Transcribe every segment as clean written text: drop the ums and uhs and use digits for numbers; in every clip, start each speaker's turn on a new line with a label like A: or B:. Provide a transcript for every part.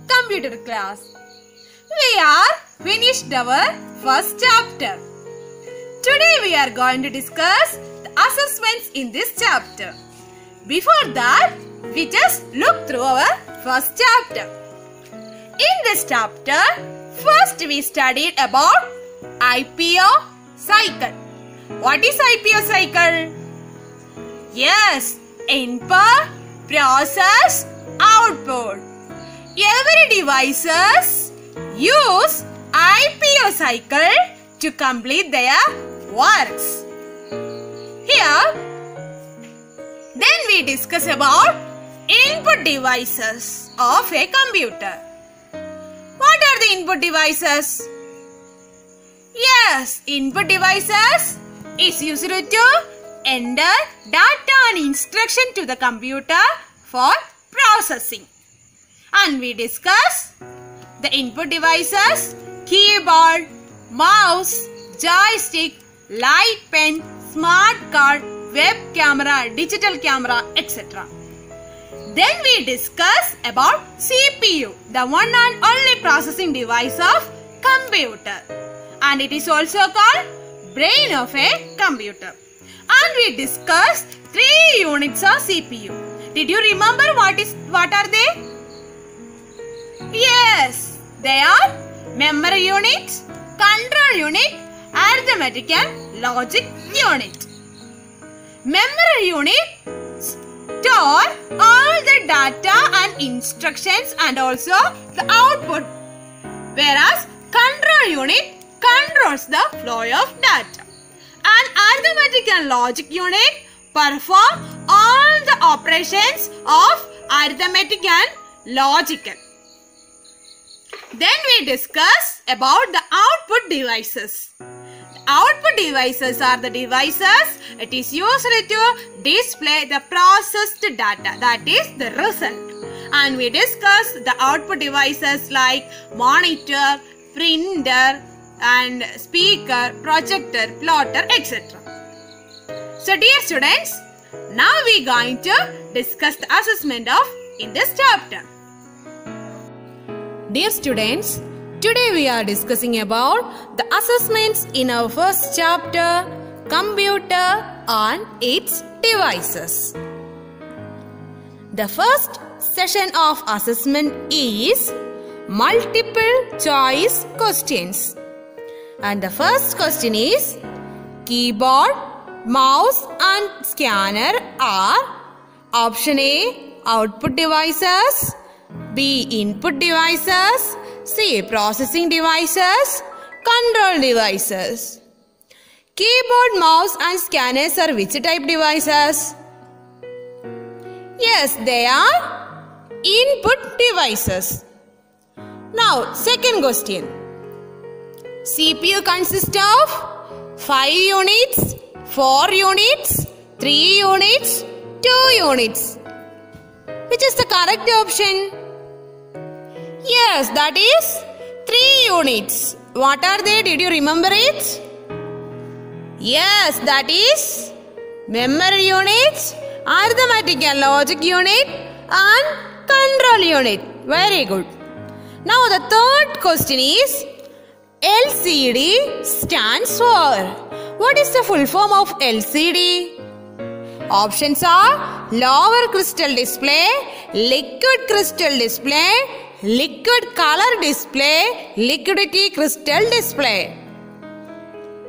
A: computer class. We are finished our first chapter. Today we are going to discuss the assessments in this chapter. Before that, we just look through our first chapter. In this chapter, first we studied about IPO cycle. What is IPO cycle? Yes, input, process, output. Every devices use IPO cycle to complete their works. Here, then we discuss about input devices of a computer. What are the input devices? Yes, input devices is used to enter data and instruction to the computer for processing. And we discuss the input devices: keyboard, mouse, joystick, light pen, smart card, web camera, digital camera, etc. Then we discuss about CPU, the one and only processing device of computer. And it is also called brain of a computer. And we discuss 3 units of CPU. Did you remember what are they? Yes, they are memory unit, control unit, arithmetic and logic unit. Memory unit store all the data and instructions and also the output, whereas control unit controls the flow of data. And arithmetic and logic unit perform all the operations of arithmetic and logical. Then we discuss about the output devices. The output devices are the devices it is used to display the processed data, that is the result. And we discuss the output devices like monitor, printer, and speaker, projector, plotter, etc. So dear students, now we are going to discuss the assessment of in this chapter. Dear students, today we are discussing about the assessments in our first chapter, computer and its devices. The first session of assessment is multiple choice questions. And the first question is: keyboard, mouse and scanner are option A, output devices, B, input devices, C, processing devices, control devices. Keyboard, mouse and scanners are which type devices? Yes, they are input devices. Now, second question. CPU consists of 5 units, 4 units, 3 units, 2 units. Which is the correct option? Yes, that is 3 units. What are they? Did you remember it? Yes, that is memory unit, arithmetic and logic unit and control unit. Very good. Now the third question is: LCD stands for. What is the full form of LCD? Options are lower crystal display, liquid crystal display, liquid color display, liquidity crystal display.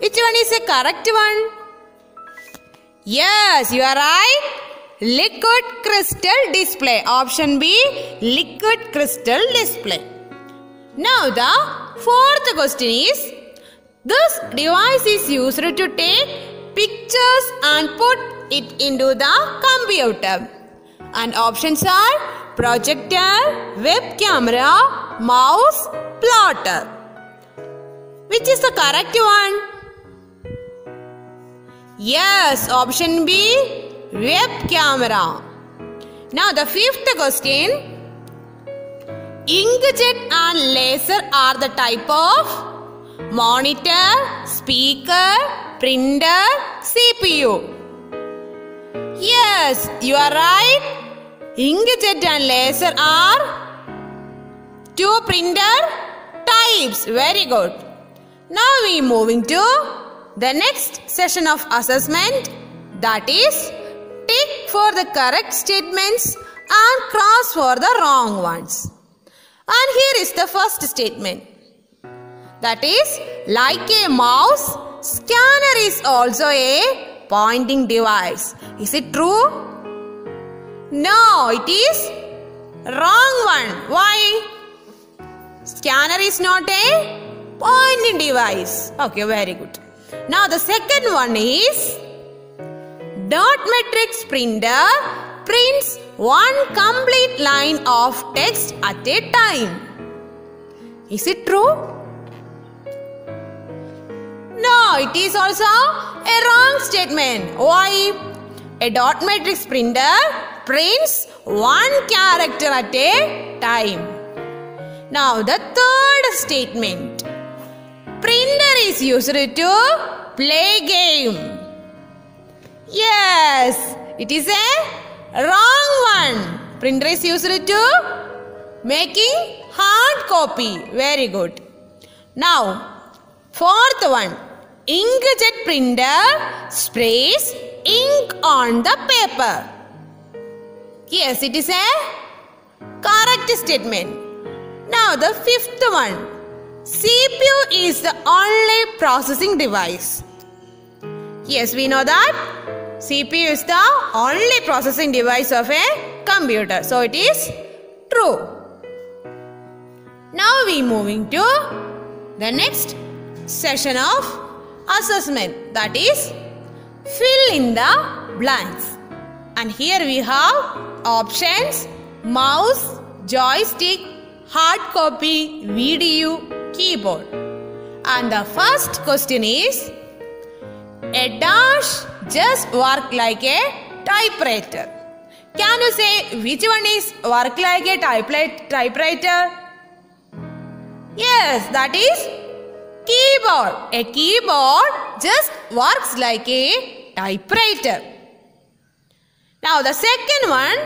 A: Which one is the correct one? Yes, you are right. Liquid crystal display. Option B, liquid crystal display. Now the fourth question is: this device is used to take pictures and put it into the computer. And options are projector, web camera, mouse, plotter. Which is the correct one? Yes, option B, web camera. Now the fifth question. Inkjet and laser are the type of monitor, speaker, printer, CPU. Yes, you are right. Inkjet and laser are 2 printer types. Very good. Now we moving to the next session of assessment, that is tick for the correct statements and cross for the wrong ones. And here is the first statement. That is, like a mouse, scanner is also a pointing device. Is it true? No, it is wrong one. Why? Scanner is not a pointing device. Okay, very good. Now the second one is dot matrix printer prints one complete line of text at a time. Is it true? No, it is also a wrong statement. Why? A dot matrix printer prints one character at a time. Now the third statement. Printer is used to play game. Yes, it is a wrong one. Printer is used to making hard copy. Very good. Now, fourth one. Inkjet printer sprays ink on the paper. Yes, it is a correct statement. Now the fifth one. CPU is the only processing device. Yes, we know that CPU is the only processing device of a computer. So it is true. Now we moving to the next session of assessment, that is fill in the blanks. And here we have options: mouse, joystick, hard copy, video, keyboard. And the first question is, a dash just work like a typewriter. Can you say which one is work like a typewriter? Yes, that is keyboard. A keyboard just works like a typewriter. Now the second one,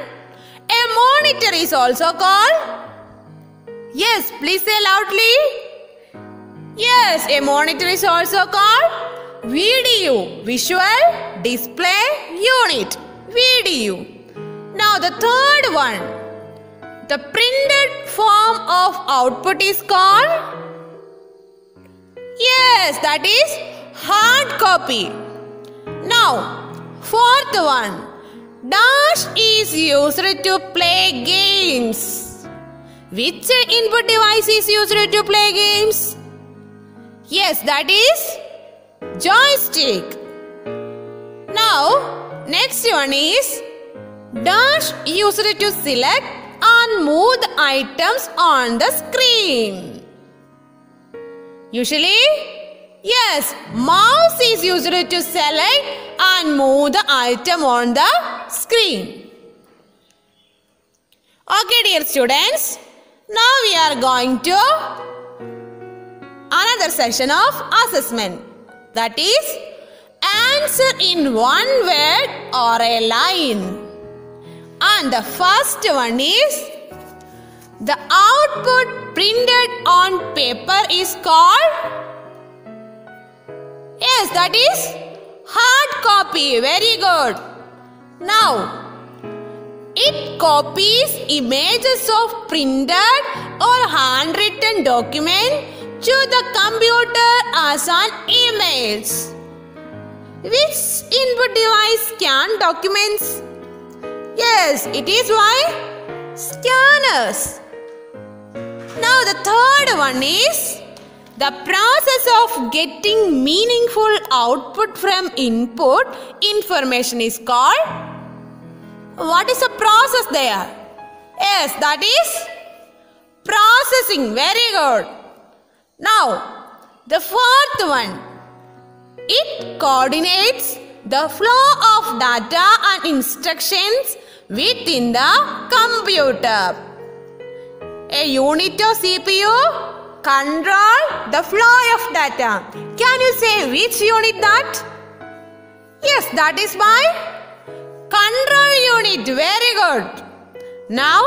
A: a monitor is also called. Yes, please say loudly. Yes, a monitor is also called VDU, Visual Display Unit. VDU. Now the third one, the printed form of output is called. Yes, that is hard copy. Now, fourth one, dash is used to play games. Which input device is used to play games? Yes, that is joystick. Now, next one is dash used to select and move the items on the screen. Usually, yes, mouse is used to select and move the item on the screen. Okay, dear students, now we are going to another session of assessment, that is answer in one word or a line. And the first one is, the output printed on paper is called. Yes, that is hard copy. Very good. Now, it copies images of printed or handwritten document to the computer as an emails. Which input device scan documents? Yes, it is why scanners. Now the third one is, the process of getting meaningful output from input information is called. What is the process there? Yes, that is processing. Very good. Now, the fourth one, it coordinates the flow of data and instructions within the computer. A unit of CPU control the flow of data. Can you say which unit that? Yes, that is my control unit. Very good. Now,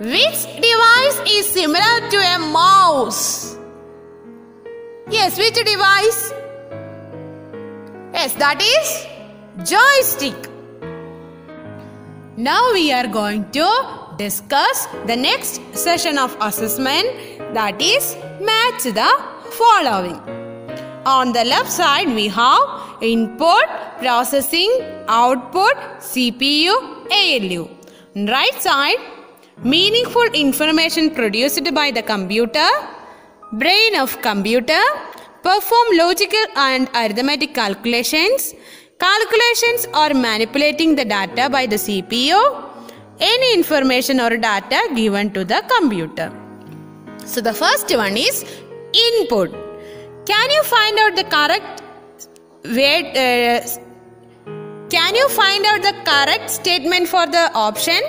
A: Which device is similar to a mouse? Yes, which device? Yes, that is joystick. Now we are going to discuss the next session of assessment, that is match the following. On the left side we have input, processing, output, CPU, ALU. On the right side, meaningful information produced by the computer, brain of computer, perform logical and arithmetic calculations, calculations or manipulating the data by the CPU, any information or data given to the computer. So the first one is input. Can you find out the correct can you find out the correct statement for the option?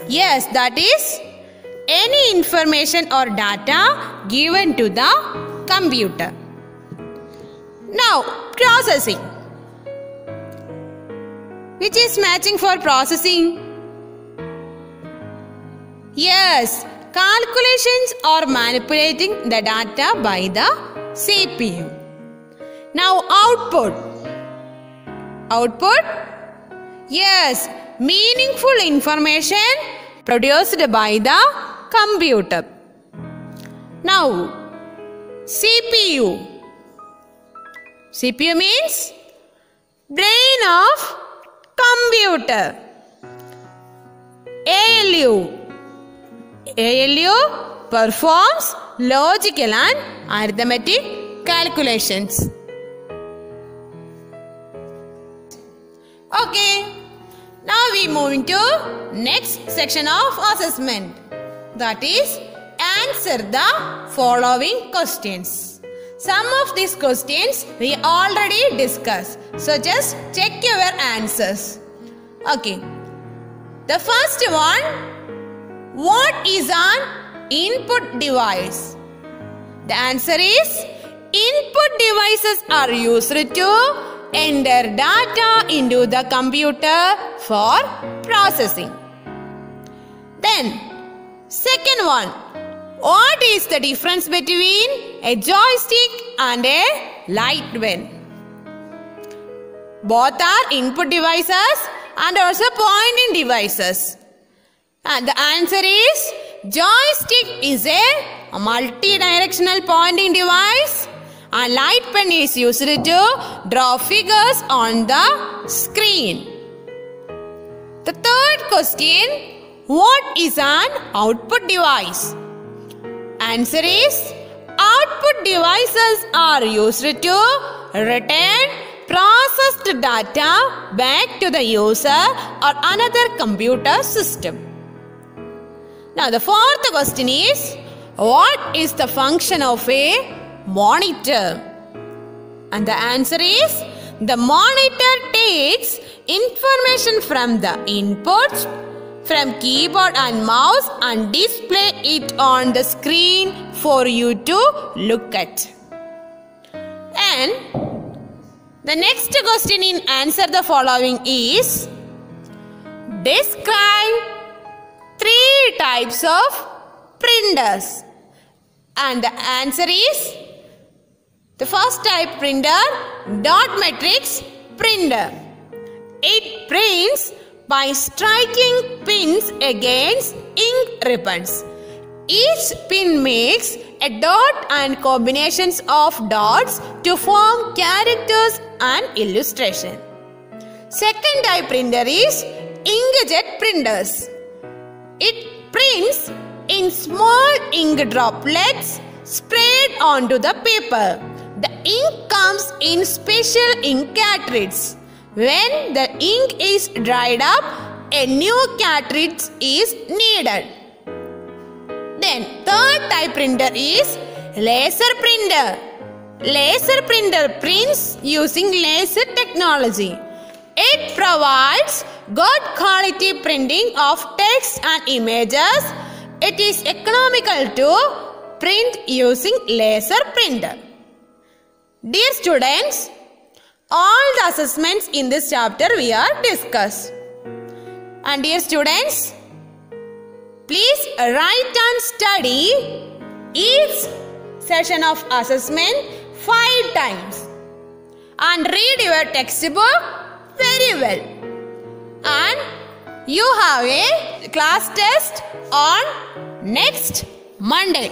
A: Yes, that is any information or data given to the computer. Now, processing. Which is matching for processing? Yes, calculations or manipulating the data by the CPU. Now, output. Output? Yes, meaningful information produced by the computer. Now, CPU. CPU means brain of computer. ALU. ALU performs logical and arithmetic calculations. Okay. Now we move into next section of assessment, that is answer the following questions. Some of these questions we already discussed, so just check your answers. Okay. The first one, what is an input device? The answer is input devices are used to enter data into the computer for processing. Then, second one, what is the difference between a joystick and a light pen? Both are input devices and also pointing devices. And the answer is joystick is a multi-directional pointing device, and light pen is used to draw figures on the screen. The third question, what is an output device? Answer is output devices are used to return processed data back to the user or another computer system. Now the fourth question is, what is the function of a monitor? And the answer is, the monitor takes information from the inputs from keyboard and mouse and display it on the screen for you to look at. And the next question in answer the following is, describe 3 types of printers. And the answer is, the first type printer, dot matrix printer. It prints by striking pins against ink ribbons. Each pin makes a dot and combinations of dots to form characters and illustration. Second type printer is inkjet printers. It prints in small ink droplets sprayed onto the paper. The ink comes in special ink cartridges. When the ink is dried up, a new cartridge is needed. Then third type printer is laser printer. Laser printer prints using laser technology. It provides good quality printing of text and images. It is economical to print using laser printer. Dear students, all the assessments in this chapter we are discussed. And dear students, please write and study each session of assessment 5 times and read your textbook very well. And you have a class test on next Monday.